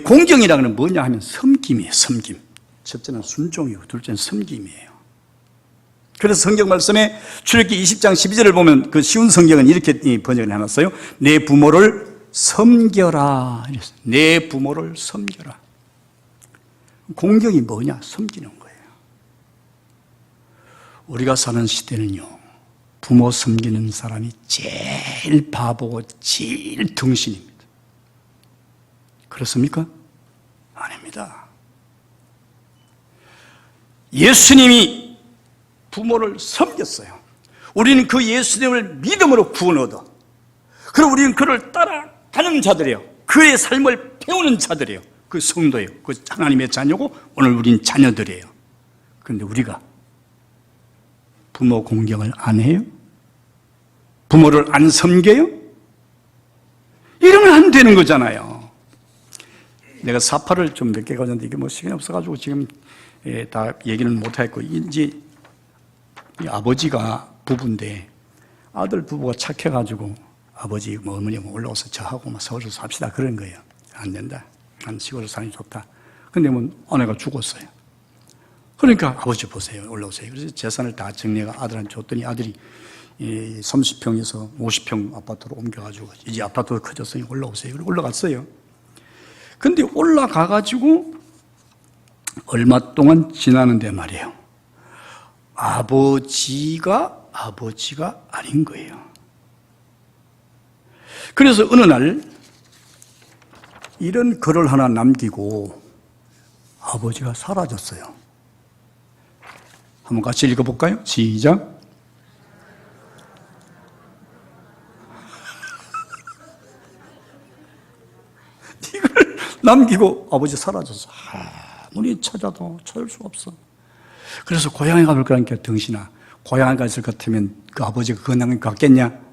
공경이라는 건 뭐냐 하면 섬김이에요. 섬김. 첫째는 순종이고 둘째는 섬김이에요. 그래서 성경 말씀에 출애굽기 20장 12절을 보면 그 쉬운 성경은 이렇게 번역을 해놨어요. 내 부모를 섬겨라. 내 부모를 섬겨라. 공경이 뭐냐? 섬기는 거예요. 우리가 사는 시대는요 부모 섬기는 사람이 제일 바보고 제일 등신입니다. 그렇습니까? 아닙니다. 예수님이 부모를 섬겼어요. 우리는 그 예수님을 믿음으로 구원 얻어. 그리고 우리는 그를 따라가는 자들이에요. 그의 삶을 배우는 자들이에요. 그 성도예요. 그 하나님의 자녀고 오늘 우린 자녀들이에요. 그런데 우리가 부모 공경을 안 해요? 부모를 안 섬겨요? 이러면 안 되는 거잖아요. 내가 사파를 좀 몇 개 가졌는데 이게 뭐 시간이 없어가지고 지금 다 얘기는 못하겠고, 이제 이 아버지가 부부인데 아들 부부가 착해가지고 아버지 뭐 어머니 뭐 올라와서 저하고 뭐 서울서 삽시다 그런 거예요. 안 된다. 난 시골에서 사는 게 좋다. 근데 뭐 아내가 죽었어요. 그러니까 아버지 보세요. 올라오세요. 그래서 재산을 다 정리해가 아들한테 줬더니 아들이 30평에서 50평 아파트로 옮겨가지고 이제 아파트가 커졌으니 올라오세요. 그리고 올라갔어요. 근데 올라가가지고 얼마 동안 지나는데 말이에요. 아버지가 아닌 거예요. 그래서 어느 날 이런 글을 하나 남기고 아버지가 사라졌어요. 한번 같이 읽어볼까요? 시작. 이걸 남기고 아버지 사라졌어. 아무리 찾아도 찾을 수가 없어. 그래서 고향에 가볼 거라니까, 등신아. 고향에 갔을 것 같으면 그 아버지가 그 나라에 갔겠냐?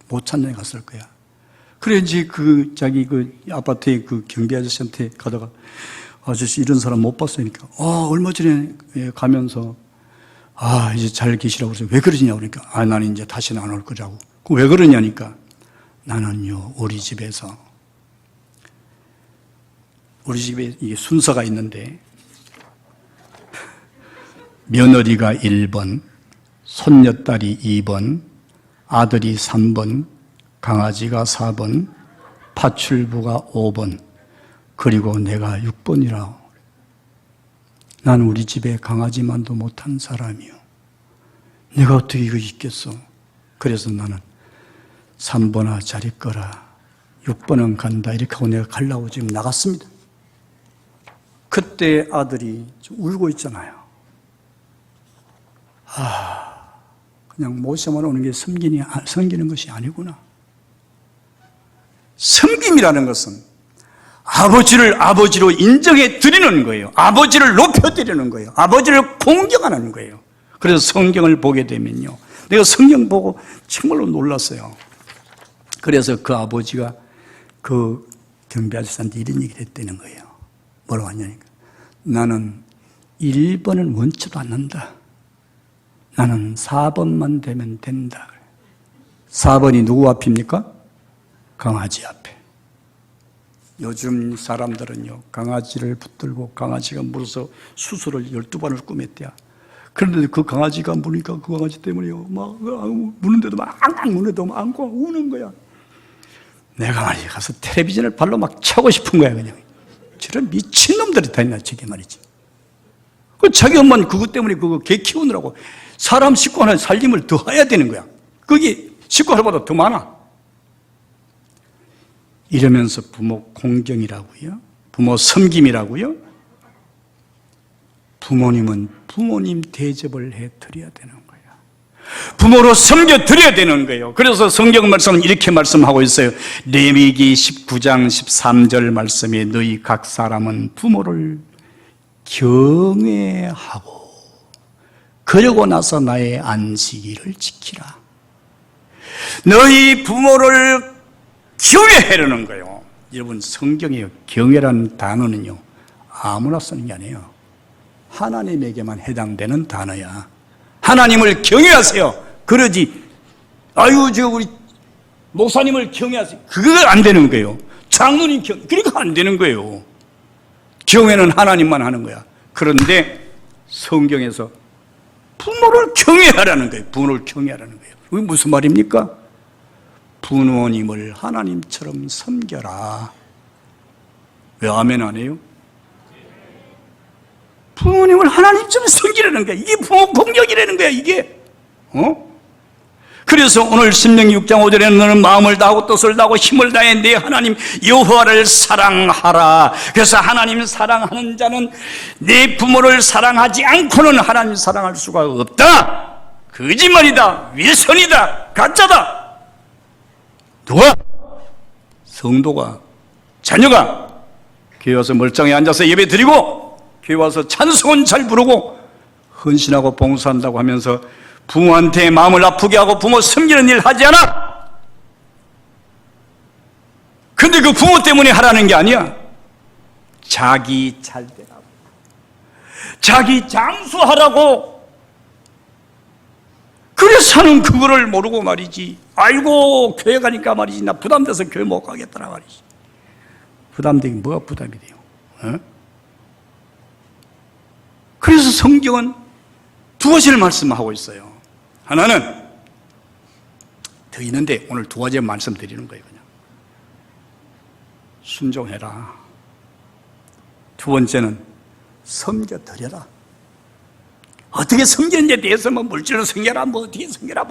못 찾는 데 갔을 거야. 그래, 이제 자기 아파트에 그 경비 아저씨한테 가다가, 아저씨 이런 사람 못 봤으니까, 얼마 전에 가면서, 이제 잘 계시라고 그래서 왜 그러시냐고 그러니까, 나는 이제 다시는 안 올 거라고. 왜 그러냐니까, 나는요, 우리 집에 이게 순서가 있는데, 며느리가 1번, 손녀딸이 2번, 아들이 3번, 강아지가 4번, 파출부가 5번, 그리고 내가 6번이라고. 난 우리 집에 강아지만도 못한 사람이요. 내가 어떻게 이거 있겠어? 그래서 나는 3번아 잘 있거라, 6번은 간다, 이렇게 하고 내가 가려고 지금 나갔습니다. 그때 아들이 좀 울고 있잖아요. 그냥 모시만 오는 게 섬기는 것이 아니구나. 섬김이라는 것은 아버지를 아버지로 인정해 드리는 거예요. 아버지를 높여 드리는 거예요. 아버지를 공경하는 거예요. 그래서 성경을 보게 되면요, 내가 성경 보고 정말로 놀랐어요. 그래서 그 아버지가 그 경비 아저씨한테 이런 얘기를 했다는 거예요. 뭐라고 하냐니까, 나는 1번은 원치도 않는다. 나는 4번만 되면 된다. 4번이 누구 앞입니까? 강아지 앞에. 요즘 사람들은요, 강아지를 붙들고 강아지가 물어서 수술을 12번을 꾸몄대야. 그런데 그 강아지가 무니까 그 강아지 때문에요, 막 무는데도 막 무는데도 막 안고 우는 거야. 내 강아지 가서 텔레비전을 발로 막 차고 싶은 거야, 그냥. 저런 미친놈들이 다 있나, 저게 말이지. 자기 엄마는 그것 때문에 그거 개 키우느라고 사람 식구 하나 살림을 더 해야 되는 거야. 그게 식구 하나보다 더 많아. 이러면서 부모 공경이라고요? 부모 섬김이라고요? 부모님은 부모님 대접을 해드려야 되는 거예요. 부모로 섬겨드려야 되는 거예요. 그래서 성경 말씀은 이렇게 말씀하고 있어요. 레위기 19장 13절 말씀에 너희 각 사람은 부모를 경외하고 그러고 나서 나의 안식일을 지키라. 너희 부모를 경외하려는 거예요. 여러분, 성경에 경외라는 단어는요, 아무나 쓰는 게 아니에요. 하나님에게만 해당되는 단어야. 하나님을 경외하세요. 그러지, 우리 목사님을 경외하세요. 그거 안 되는 거예요. 장로님 그러니까 안 되는 거예요. 경외는 하나님만 하는 거야. 그런데 성경에서 부모를 경외하라는 거예요. 부모를 경외하라는 거예요. 이게 무슨 말입니까? 부모님을 하나님처럼 섬겨라. 왜 아멘 안 해요? 부모님을 하나님처럼 섬기라는 거야. 이게 부모 공격이라는 거야, 이게. 그래서 오늘 신명기 6장 5절에는 너는 마음을 다하고 뜻을 다하고 힘을 다해 내 하나님 여호와를 사랑하라. 그래서 하나님 사랑하는 자는 내 부모를 사랑하지 않고는 하나님 사랑할 수가 없다. 거짓말이다. 위선이다. 가짜다. 누가? 성도가, 자녀가 교회 와서 멀쩡히 앉아서 예배 드리고 교회 와서 찬송은 잘 부르고 헌신하고 봉사한다고 하면서 부모한테 마음을 아프게 하고 부모 섬기는 일 하지 않아. 근데 그 부모 때문에 하라는 게 아니야. 자기 잘 되라고, 자기 장수하라고. 그래서 하는 그거를 모르고 말이지. 아이고 교회 가니까 말이지 나 부담돼서 교회 못 가겠더라 말이지. 부담되긴 뭐가 부담이 돼요? 어? 그래서 성경은 두 가지를 말씀하고 있어요. 하나는 더 있는데 오늘 두 가지 말씀드리는 거예요. 그냥 순종해라. 두 번째는 섬겨드려라. 어떻게 섬기는지에 대해서 뭐 물질로 섬겨라, 뭐 어떻게 섬겨라,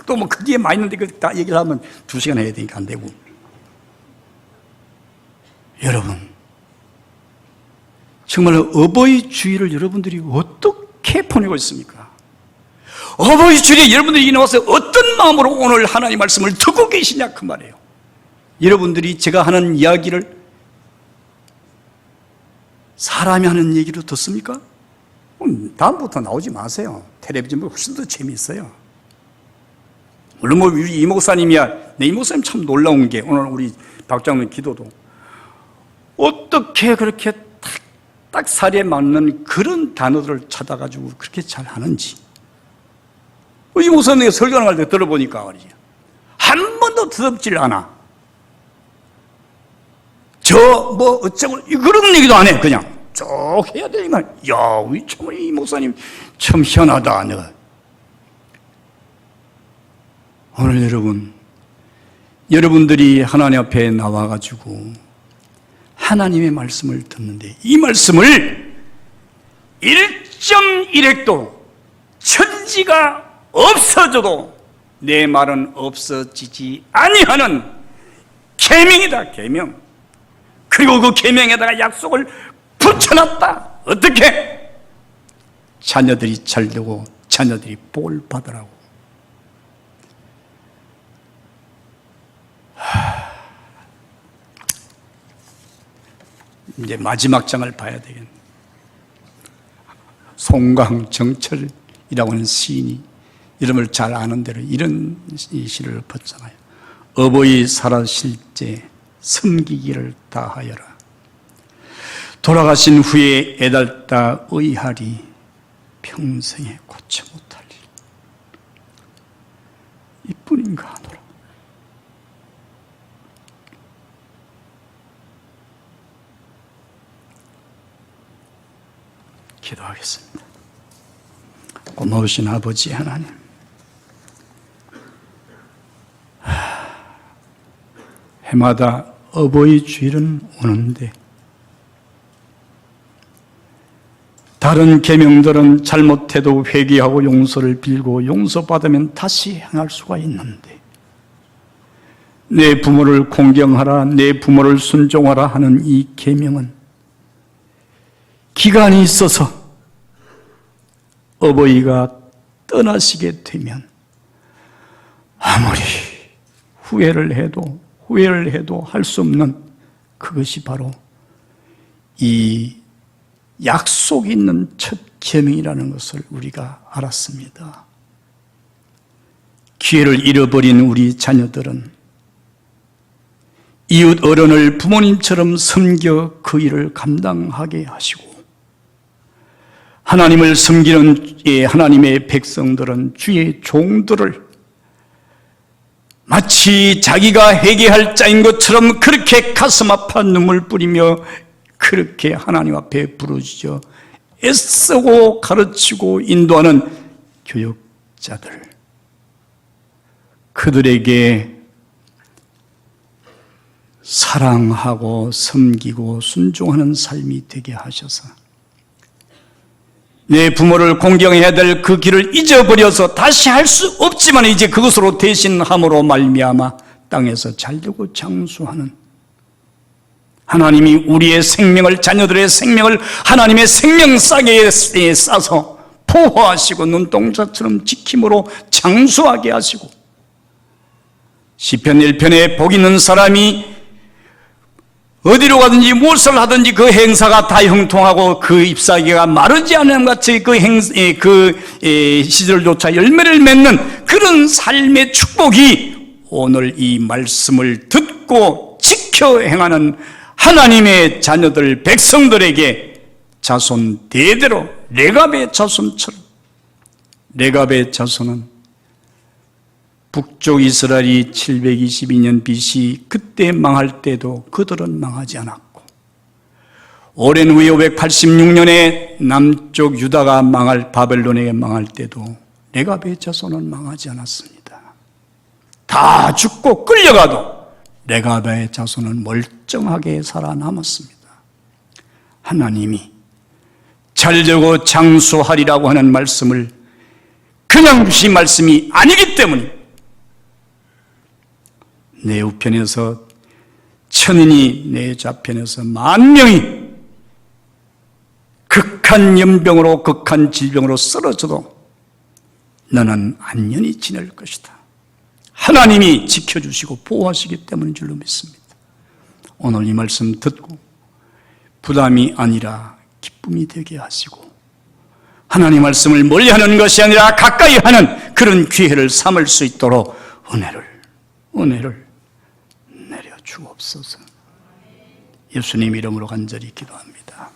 또 뭐 그 뒤에 많이 있는데 그 다 얘기를 하면 2시간 해야 되니까 안 되고. 여러분, 정말 어버이 주일을 여러분들이 어떻게 보내고 있습니까? 어버이 주일에 여러분들이 나와서 어떤 마음으로 오늘 하나님의 말씀을 듣고 계시냐 그 말이에요. 여러분들이 제가 하는 이야기를 사람이 하는 얘기로 듣습니까? 다음부터 나오지 마세요. 텔레비전보다 훨씬 더 재미있어요. 물론 뭐 우리 이 목사님이야. 내 이 목사님 참 놀라운 게 오늘 우리 박장로님 기도도 어떻게 그렇게 딱 살에 맞는 그런 단어들을 찾아가지고 그렇게 잘 하는지. 이 목사님 설교하는 걸 들어보니까 말이죠. 한 번도 더럽질 않아. 뭐 어쩌고 그런 얘기도 안 해. 그냥 쭉 해야 되니까 야, 우리 참 이 목사님 참 희한하다. 내가 오늘 여러분들이 하나님 앞에 나와가지고 하나님의 말씀을 듣는데 이 말씀을 1.1획도 천지가 없어져도 내 말은 없어지지 아니하는 계명이다. 계명. 그리고 그 계명에다가 약속을 붙여놨다. 어떻게? 자녀들이 잘되고 자녀들이 복을 받으라고. 이제 마지막 장을 봐야 되겠네. 송강정철이라고 하는 시인이 이름을 잘 아는 대로 이런 시를 썼잖아요. 어버이 살아실 때 섬기기를 다하여라. 돌아가신 후에 애달다 의하리 평생에 고쳐 못할 일. 이뿐인가 하노라. 기도하겠습니다. 고마우신 아버지 하나님, 해마다 어버이 주일은 오는데 다른 계명들은 잘못해도 회개하고 용서를 빌고 용서받으면 다시 행할 수가 있는데 내 부모를 공경하라, 내 부모를 순종하라 하는 이 계명은 기간이 있어서 어버이가 떠나시게 되면 아무리 후회를 해도 할 수 없는 그것이 바로 이 약속이 있는 첫 계명이라는 것을 우리가 알았습니다. 기회를 잃어버린 우리 자녀들은 이웃 어른을 부모님처럼 섬겨 그 일을 감당하게 하시고 하나님을 섬기는 하나님의 백성들은 주의 종들을 마치 자기가 회개할 자인 것처럼 그렇게 가슴 아파 눈물 뿌리며 그렇게 하나님 앞에 부르짖어 애쓰고 가르치고 인도하는 교육자들, 그들에게 사랑하고 섬기고 순종하는 삶이 되게 하셔서 내 부모를 공경해야 될 그 길을 잊어버려서 다시 할 수 없지만 이제 그것으로 대신함으로 말미암아 땅에서 잘되고 장수하는 하나님이 우리의 생명을, 자녀들의 생명을 하나님의 생명싸개에 싸서 보호하시고 눈동자처럼 지킴으로 장수하게 하시고 시편 1편에 복 있는 사람이 어디로 가든지 무엇을 하든지 그 행사가 다 형통하고 그 잎사귀가 마르지 않은 같이 그 시절조차 열매를 맺는 그런 삶의 축복이 오늘 이 말씀을 듣고 지켜 행하는 하나님의 자녀들 백성들에게 자손 대대로 레갑의 자손처럼, 레갑의 자손은 북쪽 이스라엘이 722년 BC 그때 망할 때도 그들은 망하지 않았고, 오랜 후에 586년에 남쪽 유다가 망할, 바벨론에게 망할 때도 레갑의 자손은 망하지 않았습니다. 다 죽고 끌려가도 레갑의 자손은 멀쩡하게 살아남았습니다. 하나님이 잘되고 장수하리라고 하는 말씀을 그냥 주신 말씀이 아니기 때문에 내 우편에서 1000인이 내 좌편에서 10,000명이 극한 연병으로 극한 질병으로 쓰러져도 너는 안녕히 지낼 것이다. 하나님이 지켜주시고 보호하시기 때문인 줄로 믿습니다. 오늘 이 말씀 듣고 부담이 아니라 기쁨이 되게 하시고, 하나님 말씀을 멀리하는 것이 아니라 가까이 하는 그런 기회를 삼을 수 있도록 은혜를 내려 주옵소서. 예수님 이름으로 간절히 기도합니다.